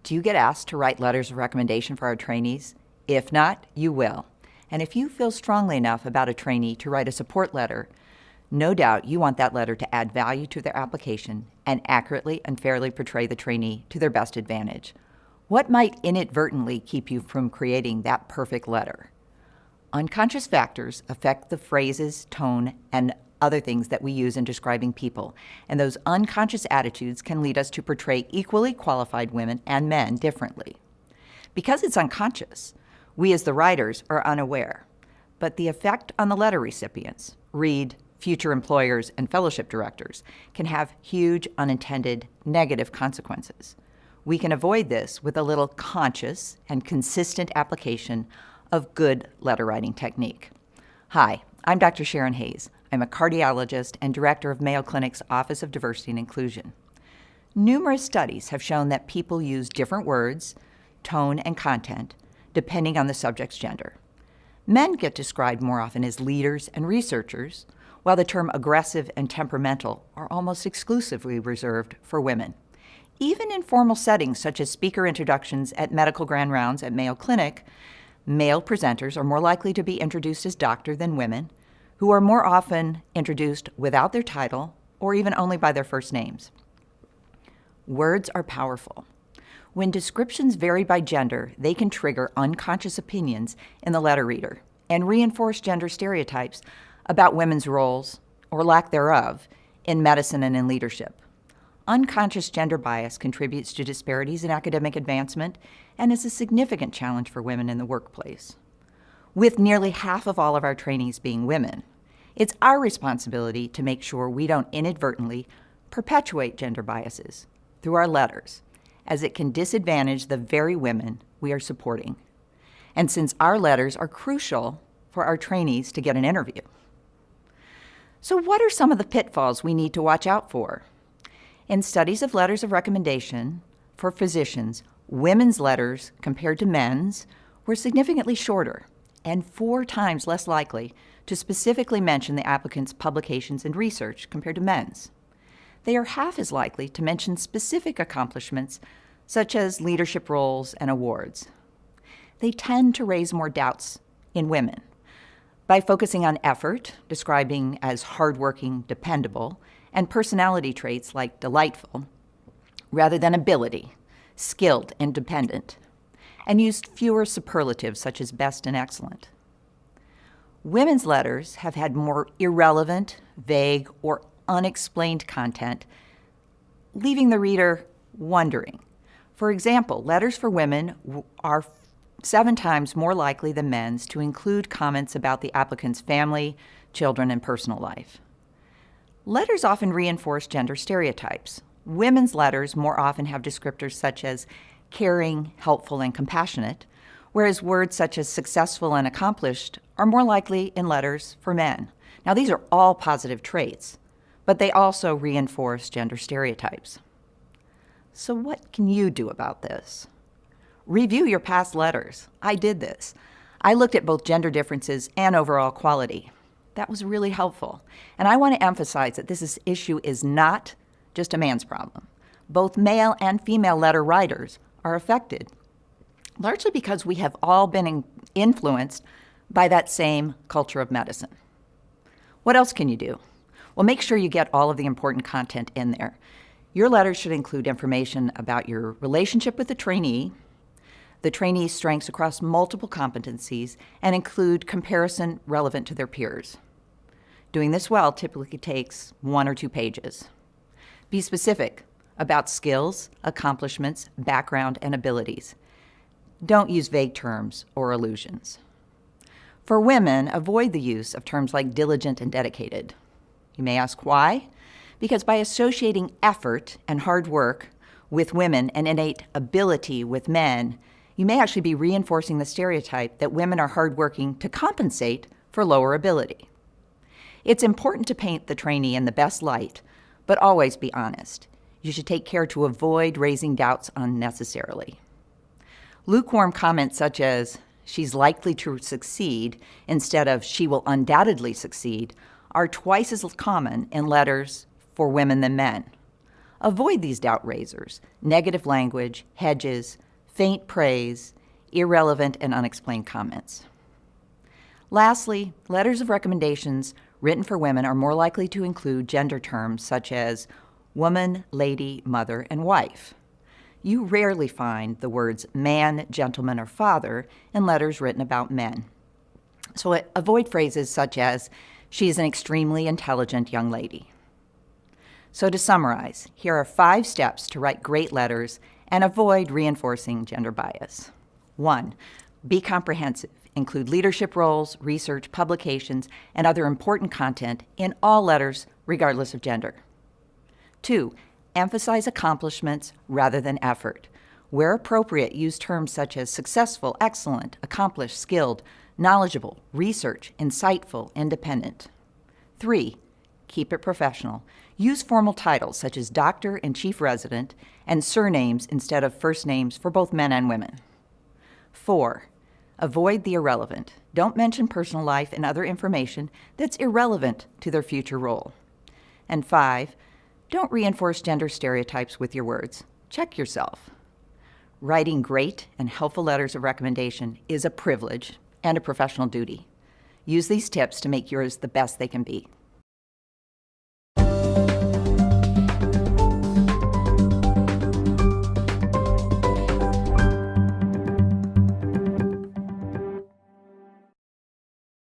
Do you get asked to write letters of recommendation for our trainees? If not, you will. And if you feel strongly enough about a trainee to write a support letter, no doubt you want that letter to add value to their application and accurately and fairly portray the trainee to their best advantage. What might inadvertently keep you from creating that perfect letter? Unconscious factors affect the phrases, tone, and other things that we use in describing people, and those unconscious attitudes can lead us to portray equally qualified women and men differently. Because it's unconscious, we as the writers are unaware, but the effect on the letter recipients, read, future employers, and fellowship directors, can have huge unintended negative consequences. We can avoid this with a little conscious and consistent application of good letter writing technique. Hi, I'm Dr. Sharon Hayes. I'm a cardiologist and director of Mayo Clinic's Office of Diversity and Inclusion. Numerous studies have shown that people use different words, tone, and content depending on the subject's gender. Men get described more often as leaders and researchers, while the term aggressive and temperamental are almost exclusively reserved for women. Even in formal settings such as speaker introductions at medical grand rounds at Mayo Clinic, male presenters are more likely to be introduced as doctor than women, who are more often introduced without their title or even only by their first names. Words are powerful. When descriptions vary by gender, they can trigger unconscious opinions in the letter reader and reinforce gender stereotypes about women's roles, or lack thereof, in medicine and in leadership. Unconscious gender bias contributes to disparities in academic advancement and is a significant challenge for women in the workplace. With nearly half of all of our trainees being women, it's our responsibility to make sure we don't inadvertently perpetuate gender biases through our letters, as it can disadvantage the very women we are supporting. And since our letters are crucial for our trainees to get an interview. So what are some of the pitfalls we need to watch out for? In studies of letters of recommendation for physicians, women's letters compared to men's were significantly shorter and 4 times less likely to specifically mention the applicant's publications and research compared to men's. They are half as likely to mention specific accomplishments such as leadership roles and awards. They tend to raise more doubts in women by focusing on effort, describing as hardworking, dependable, and personality traits like delightful, rather than ability, skilled, and dependent, and used fewer superlatives such as best and excellent. Women's letters have had more irrelevant, vague, or unexplained content, leaving the reader wondering. For example, letters for women are 7 times more likely than men's to include comments about the applicant's family, children, and personal life. Letters often reinforce gender stereotypes. Women's letters more often have descriptors such as caring, helpful, and compassionate, whereas words such as successful and accomplished are more likely in letters for men. Now, these are all positive traits, but they also reinforce gender stereotypes. So what can you do about this? Review your past letters. I did this. I looked at both gender differences and overall quality. That was really helpful. And I want to emphasize that this issue is not just a man's problem. Both male and female letter writers are affected, largely because we have all been influenced by that same culture of medicine. What else can you do? Well, make sure you get all of the important content in there. Your letter should include information about your relationship with the trainee's strengths across multiple competencies, and include comparison relevant to their peers. Doing this well typically takes 1 or 2 pages. Be specific about skills, accomplishments, background, and abilities. Don't use vague terms or allusions. For women, avoid the use of terms like diligent and dedicated. You may ask why? Because by associating effort and hard work with women and innate ability with men, you may actually be reinforcing the stereotype that women are hardworking to compensate for lower ability. It's important to paint the trainee in the best light, but always be honest. You should take care to avoid raising doubts unnecessarily. Lukewarm comments such as, "she's likely to succeed," instead of "she will undoubtedly succeed," are twice as common in letters for women than men. Avoid these doubt raisers, negative language, hedges, faint praise, irrelevant and unexplained comments. Lastly, letters of recommendations written for women are more likely to include gender terms such as woman, lady, mother, and wife. You rarely find the words man, gentleman, or father in letters written about men. So avoid phrases such as, she is an extremely intelligent young lady. So to summarize, here are 5 steps to write great letters and avoid reinforcing gender bias. 1. Be comprehensive. Include leadership roles, research, publications, and other important content in all letters, regardless of gender. 2. Emphasize accomplishments rather than effort. Where appropriate, use terms such as successful, excellent, accomplished, skilled, knowledgeable, research, insightful, independent. 3. Keep it professional. Use formal titles such as doctor and chief resident and surnames instead of first names for both men and women. 4. Avoid the irrelevant. Don't mention personal life and other information that's irrelevant to their future role. And 5. Don't reinforce gender stereotypes with your words. Check yourself. Writing great and helpful letters of recommendation is a privilege and a professional duty. Use these tips to make yours the best they can be.